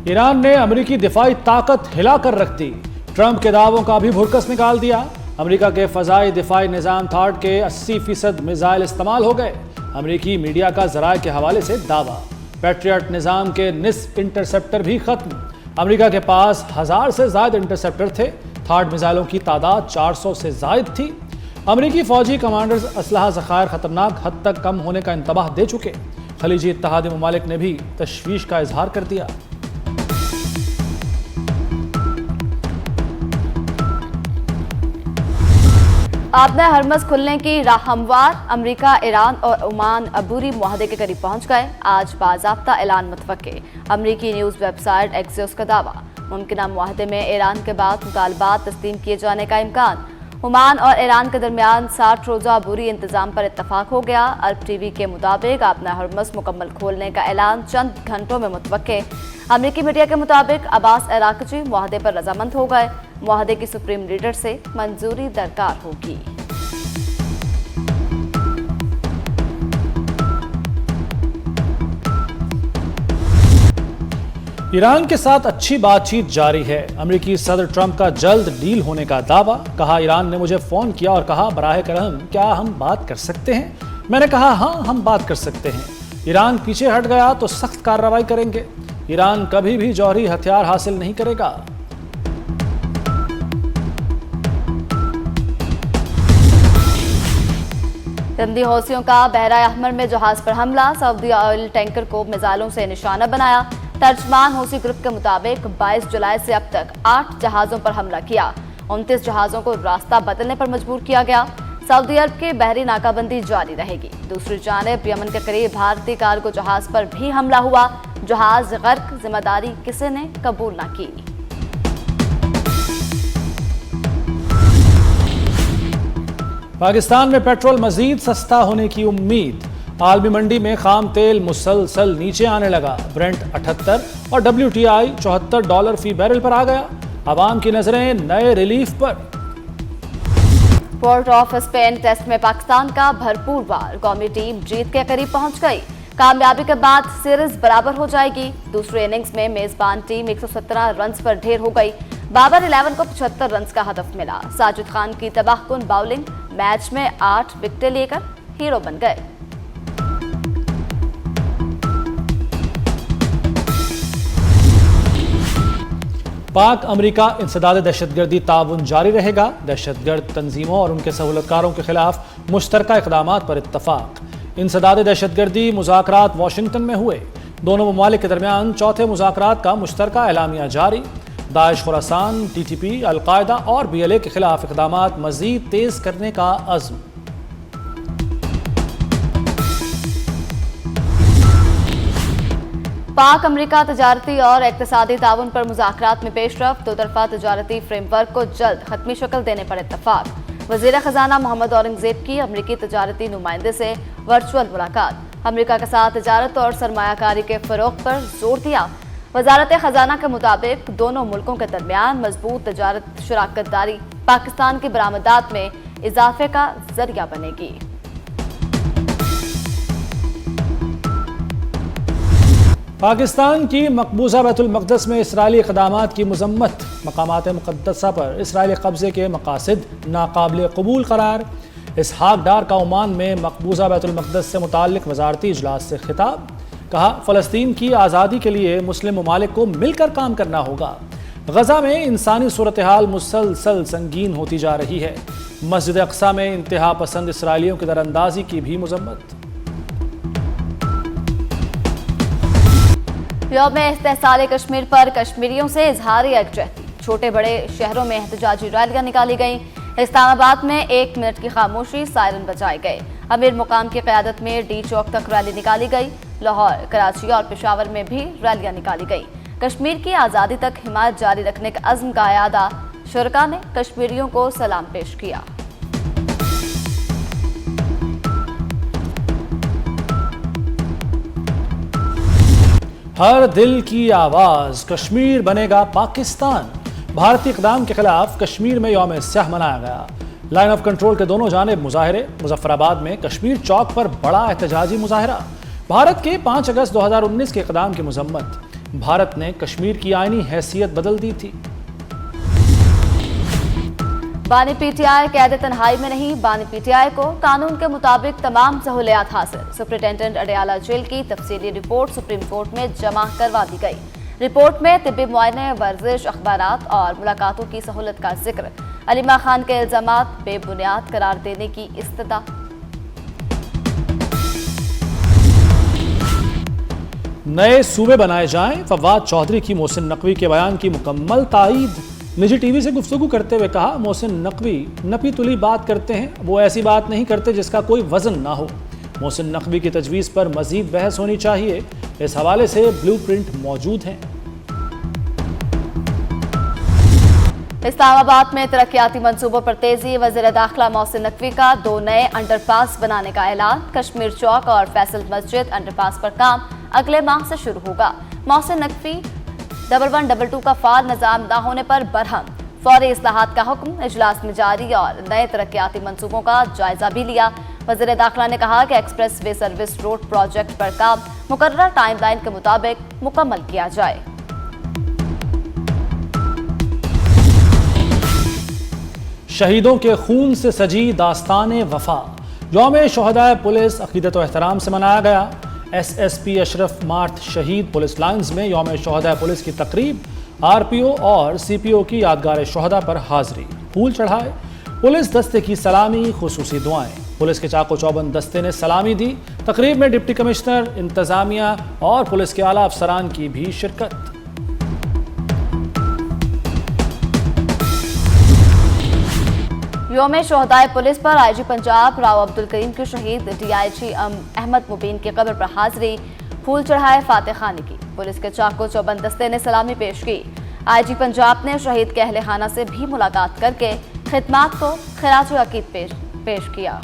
Iran ने अमेरिकी दिफाई ताकत हिलाकर रख दी। ट्रंप के दावों का भी भुरकस निकाल दिया। अमेरिका के फजाई दिफाई निजाम थाड के 80% मिसाइल इस्तेमाल हो गए। अमेरिकी मीडिया का जराये के हवाले से दावा। पैट्रियट निजाम के निस्फ इंटरसेप्टर भी खत्म। अमेरिका के पास 1000 से ज्यादा इंटरसेप्टर थे। थाड मिसाइलों की तादाद 400 से जायद थी। अमेरिकी फौजी कमांडर्स असलहा ज़खायर खतरनाक हद तक कम होने का इंतबाह दे चुके। खलीजी इत्तेहादी ममालिक ने भी तशवीश का इजहार कर दिया। आपने हरमज खुलने की राह हमवार। अमेरिका, ईरान और ओमान अबूरी मुआहदे के करीब पहुंच गए। आज बाज़ाब्ता ऐलान मुतवक्के। अमेरिकी न्यूज़ वेबसाइट एक्सियोस का दावा। मुमकिना मुआहदे में ईरान के बाद मुतालबात तस्लीम किए जाने का इम्कान। ओमान और ईरान के दरमियान 60 रोज़ा अबूरी इंतजाम पर इत्तफाक हो गया। अरब टीवी के मुताबिक आपने हरमज मुकम्मल खोलने का ऐलान चंद घंटों में मुतवक्के। अमेरिकी मीडिया के मुताबिक अब्बास अराक़ची मुआहदे पर रजामंद हो गए। मुआहदे की सुप्रीम लीडर से मंजूरी दरकार होगी। ईरान के साथ अच्छी बातचीत जारी है। अमेरिकी सदर ट्रंप का जल्द डील होने का दावा। कहा, ईरान ने मुझे फोन किया और कहा, बराह करम क्या हम बात कर सकते हैं? मैंने कहा हाँ, हम बात कर सकते हैं। ईरान पीछे हट गया तो सख्त कार्रवाई करेंगे। ईरान कभी भी जौहरी हथियार हासिल नहीं करेगा। रमदी हौसियों का बहरा अहमर में जहाज पर हमला। सऊदी ऑयल टैंकर को मिसाइलों से निशाना बनाया। तर्जमान हौसी ग्रुप के मुताबिक 22 जुलाई से अब तक 8 जहाजों पर हमला किया। 29 जहाजों को रास्ता बदलने पर मजबूर किया गया। सऊदी अरब के बहरी नाकाबंदी जारी रहेगी। दूसरी जानिब यमन के करीब भारतीय कार्गो जहाज पर भी हमला हुआ। जहाज गर्क, जिम्मेदारी किसी ने कबूल न की। पाकिस्तान में पेट्रोल मजीद सस्ता होने की उम्मीद। आलमी मंडी में खाम तेल मुसलसल नीचे आने लगा। ब्रेंट 78 और WTI $74 फी बैरल पर आ गया। आवाम की नजरें नए रिलीफ पर। पोर्ट ऑफ स्पेन टेस्ट में पाकिस्तान का भरपूर वार। कौमी टीम जीत के करीब पहुंच गई। कामयाबी के बाद सीरीज बराबर हो जाएगी। दूसरे इनिंग्स में मेजबान टीम 117 रन पर ढेर हो गई। बाबर 11 को 75 रन का हदफ मिला। साजिद खान की तबाहकुन बाउलिंग मैच में 8 विकेटें लेकर हीरो बन गए। पाक अमेरिका इंसदाद दहशतगर्दी ताउन जारी रहेगा। दहशतगर्द तंजीमों और उनके सहूलतकारों के खिलाफ मुश्तरका इक़दामात पर इत्तफाक। इंसदाद दहशतगर्दी मुज़ाकरात वाशिंगटन में हुए। दोनों ममालिक के दरमियान चौथे मुज़ाकरात का मुश्तरका एलामिया जारी। दाइश, खुरासान, TTP, अलकायदा और BLA के खिलाफ इक़दामात मज़ीद तेज़ करने का अज़्म। पाक अमेरिका तजारती और इक़्तिसादी ताउन पर मुज़ाकरात में पेशरफ्त। दो तरफ़ा तजारती फ्रेमवर्क को जल्द खत्मी शक्ल देने पर इत्तफाक। वज़ीर ख़जाना मोहम्मद औरंगज़ेब की अमेरिकी तजारती नुमाइंदे से वर्चुअल मुलाकात। अमेरिका के साथ तजारत और सरमायाकारी के फ़रोग़ पर जोर दिया। वज़ारत ख़जाना के मुताबिक दोनों मुल्कों के दरमियान मजबूत तजारत शराकतदारी पाकिस्तान की बरामदात में इजाफे का जरिया बनेगी। पाकिस्तान की मकबूजा बैतुल मक़दस में इसराइली इक़दामात की मज़म्मत। मकामात मुक़द्दसा पर इसराइली कब्ज़े के मकासद नाकाबिल कबूल करार। इसहाक डार का ओमान में मकबूजा बैतुल मक़दस से मुताल्लिक़ वज़ारती इजलास से खिताब। कहा, फ़लस्तीन की आज़ादी के लिए मुस्लिम ममालिक को मिलकर काम करना होगा। गज़ा में इंसानी सूरत हाल मुसलसल संगीन होती जा रही है। मस्जिद अक़सा में इंतहा पसंद इसराइलियों की दरअंदाजी की भी मज़म्मत। यौम इस्तेहसाल कश्मीर पर कश्मीरियों से इजहार यकजहती। छोटे बड़े शहरों में एहतजाजी रैलियां निकाली गईं। इस्लामाबाद में 1 मिनट की खामोशी, सायरन बजाए गए। अमीर मुकाम की क़यादत में डी चौक तक रैली निकाली गई। लाहौर, कराची और पेशावर में भी रैलियां निकाली गई। कश्मीर की आज़ादी तक हिमायत जारी रखने का अज़्म का अयादा। शुरका ने कश्मीरियों को सलाम पेश किया। हर दिल की आवाज, कश्मीर बनेगा पाकिस्तान। भारतीय इक़दाम के खिलाफ कश्मीर में यौम स्याह मनाया गया। लाइन ऑफ कंट्रोल के दोनों जानिब मुजाहरे। मुजफ्फराबाद में कश्मीर चौक पर बड़ा एहतजाजी मुजाहरा। भारत के 5 अगस्त 2019 के इक़दाम की मजम्मत। भारत ने कश्मीर की आईनी हैसियत बदल दी थी। बानी पीटीआई कैद तन्हाई में नहीं, बानी पीटीआई को कानून के मुताबिक तमाम सहूलियात हासिल। सुप्रिंटेंडेंट अडयाला जेल की तफसीली रिपोर्ट सुप्रीम कोर्ट में जमा करवा दी गई। रिपोर्ट में तिब्बी मुआयने, वर्जिश, अखबारात और मुलाकातों की सहूलत का जिक्र। अलीमा खान के इल्जामात बेबुनियाद करार देने की इस्तदा। नए सूबे बनाए जाएं, फवाद चौधरी की मोहसिन नकवी के बयान की मुकम्मल तायीद। निजी टीवी से गुफ्तगू करते हुए कहा, मोहसिन नकवी नपी तुली बात करते हैं, वो ऐसी बात नहीं करते जिसका कोई वजन ना हो। मोहसिन नकवी की तजवीज़ पर मजीद बहस होनी चाहिए। इस हवाले से ब्लूप्रिंट मौजूद हैं। इस्लामाबाद में तरक्याती मंसूबों पर तेजी। वज़ीर दाखिला मोहसिन नकवी का 2 नए अंडरपास बनाने का ऐलान। कश्मीर चौक और फैसल मस्जिद अंडरपास पर काम अगले माह से शुरू होगा। मोहसिन नकवी 1122 का फाल निजाम न होने पर बरहम। फौरी इस्लाहात का हुक्म। इजलास में जारी और नए तरक्याती मंसूबों का जायजा भी लिया। वज़ीर दाखिला ने कहा कि express way service road project पर काम मुकर्रर टाइमलाइन के मुताबिक मुकम्मल किया जाए। शहीदों के खून से सजी दास्तान वफा। यौम शोहदाए पुलिस अकीदत व एहतराम से मनाया गया। SSP अशरफ मार्थ शहीद पुलिस लाइन्स में यौम शोहदाए पुलिस की तकरीब। RPO और CPO की यादगार शोहदा पर हाजिरी, फूल चढ़ाए। पुलिस दस्ते की सलामी, खुसूसी दुआएं। पुलिस के चाको चौबंद दस्ते ने सलामी दी। तकरीब में डिप्टी कमिश्नर, इंतजामिया और पुलिस के आला अफसरान की भी शिरकत। यौम शोहदाए पुलिस पर IG पंजाब राव अब्दुल करीम के शहीद DIG अहमद मुबीन की कब्र पर हाजिरी, फूल चढ़ाए, फातह खानी की। पुलिस के चाको चौबंद दस्ते ने सलामी पेश की। IG पंजाब ने शहीद के अहले खाना से भी मुलाकात करके खिदमात को खराज अकीद पेश किया।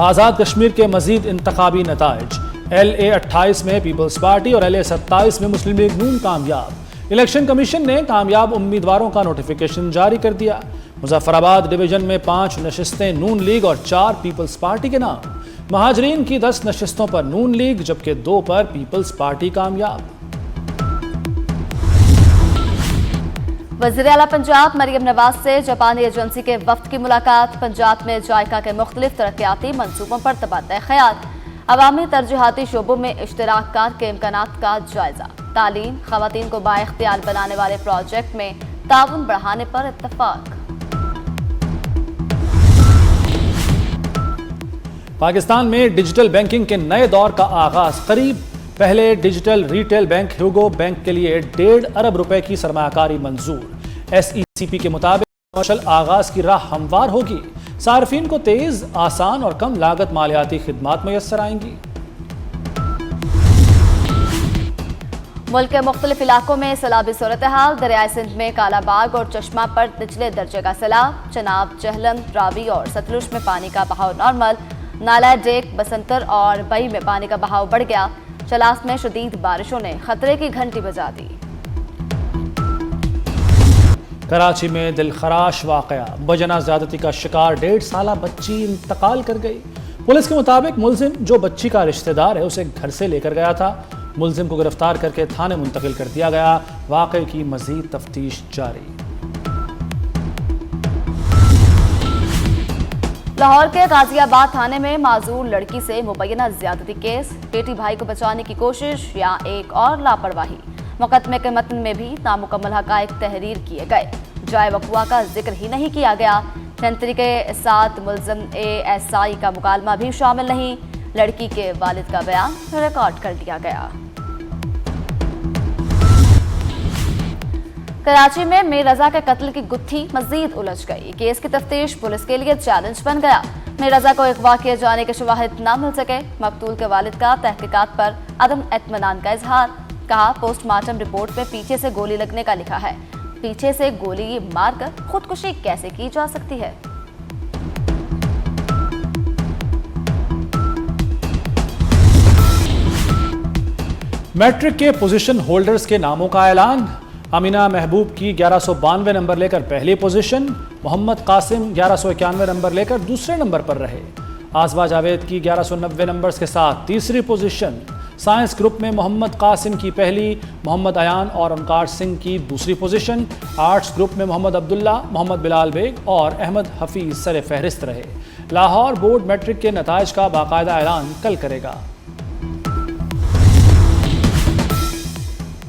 आज़ाद कश्मीर के मजीद इंतखाबी नताइज। LA 28 में पीपल्स पार्टी और LA 27 में मुस्लिम लीग नून कामयाब। इलेक्शन कमीशन ने कामयाब उम्मीदवारों का नोटिफिकेशन जारी कर दिया। मुजफ्फराबाद डिवीजन में 5 नशिस्तें नून लीग और 4 पीपल्स पार्टी के नाम। महाजरीन की 10 नशिस्तों पर नून लीग जबकि 2 पर पीपल्स पार्टी कामयाब। वज़ीर आला पंजाब मरियम नवाज से जापानी एजेंसी के वफ्द की मुलाकात। पंजाब में जायका के मुख्तलिफ तरक्याती मंसूबों पर तबादला ख्याल। अवामी तरजीहाती शोबों में इश्तराककार के इम्कानात का जायजा। तालीम, खवातीन को बाइख्तियार बनाने वाले प्रोजेक्ट में ताउन बढ़ाने पर इत्तफाक। पाकिस्तान में डिजिटल बैंकिंग के नए दौर का आगाज करीब। पहले डिजिटल रिटेल बैंक ह्यूगो बैंक के लिए 1.5 अरब रुपए की सरमायाकारी मंजूर। SECP के मुताबिक कमर्शियल आगाज की राह हमवार होगी। सार्फिन को तेज, आसान और कम लागत मालियाती खिदमात मैसर आएंगी। मुल्क के मुख्तलिफ इलाकों में सैलाबी सूरत हाल। दरियाए सिंध में कालाबाग और चश्मा पर निचले दर्जे का सैलाब। चनाब, जहलम, रावी और सतलुज में पानी का बहाव नॉर्मल। नाला डेक, बसंतर और बई में पानी का बहाव बढ़ गया। चलास में शदीद बारिशों ने खतरे की घंटी बजा दी। कराची में दिलखराश वाकया। बजना ज्यादती का शिकार 1.5 साला बच्ची इंतकाल कर गई। पुलिस के मुताबिक मुलजिम जो बच्ची का रिश्तेदार है उसे घर से लेकर गया था। मुलजिम को गिरफ्तार करके थाने मुंतकिल कर दिया गया। वाकये की मजीद तफ्तीश जारी। लाहौर के गाजियाबाद थाने में माजूर लड़की से मुबैना ज्यादती केस। बेटी भाई को बचाने की कोशिश या एक और लापरवाही। मुकदमे के मतन में भी नामुकम्मल हकायक तहरीर किए गए। जाए वकुआ का जिक्र ही नहीं किया गया। सेंचुरी के साथ मुलजिम ASI का मुकालमा भी शामिल नहीं। लड़की के वालिद का बयान रिकॉर्ड कर लिया गया। कराची में मीर रजा के कत्ल की गुत्थी मजीद उलझ गई। केस की तफ्तीश पुलिस के लिए चैलेंज बन गया। मीर रजा को अगवा किए जाने के शवाहिद न मिल सके। मकतूल के वालिद का तहकीकात पर अदम एतमानान का इजहार। कहा, पोस्टमार्टम रिपोर्ट में पीछे से गोली लगने का लिखा है। पीछे से गोली मारकर खुदकुशी कैसे की जा सकती है? मैट्रिक के पोजीशन होल्डर्स के नामों का ऐलान। अमीना महबूब की 1192 नंबर लेकर पहली पोजीशन। मोहम्मद कासिम 1191 नंबर लेकर दूसरे नंबर पर रहे। आसबा जावेद की 1190 नंबर्स के साथ तीसरी पोजीशन। साइंस ग्रुप में मोहम्मद कासिम की पहली, मोहम्मद अयान और ओंकार सिंह की दूसरी पोजीशन। आर्ट्स ग्रुप में मोहम्मद अब्दुल्ला, मोहम्मद बिलाल बेग और अहमद हफीज सरे फहरिस्त रहे। लाहौर बोर्ड मैट्रिक के नताइज का बाकायदा ऐलान कल करेगा।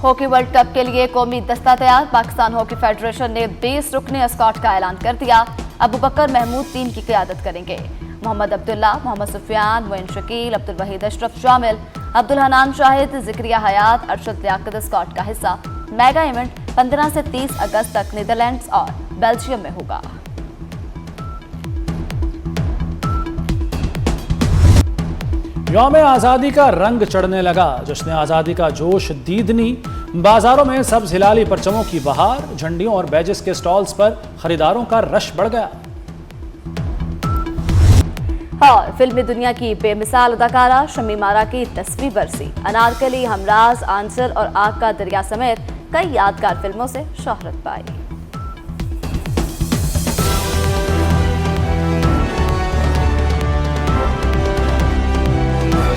हॉकी वर्ल्ड कप के लिए कौमी दस्ता तैयार। पाकिस्तान हॉकी फेडरेशन ने 20 रुकनी स्क्वाड का ऐलान कर दिया। अबू बकर महमूद टीम की क़यादत करेंगे। मोहम्मद अब्दुल्ला, मोहम्मद सुफियान, मोइन शकील, अब्दुल वहीद अशरफ शामिल। अब्दुल हनान शाहिद, जिक्रिया हयात, अरशद लियाकत स्क्वाड का हिस्सा। मेगा इवेंट 15 से 30 अगस्त तक नीदरलैंड्स और बेल्जियम में होगा। यौम आज़ादी का रंग चढ़ने लगा। जश्न आज़ादी का जोश दीदनी। बाजारों में सब्ज हिलाली परचमों की बहार। झंडियों और बैजेस के स्टॉल्स पर खरीदारों का रश बढ़ गया। और फिल्मी दुनिया की बेमिसाल अदाकारा शमीम आरा की 10वीं बरसी। अनारकली, हमराज, आंचल और आग का दरिया समेत कई यादगार फिल्मों से शोहरत पाई।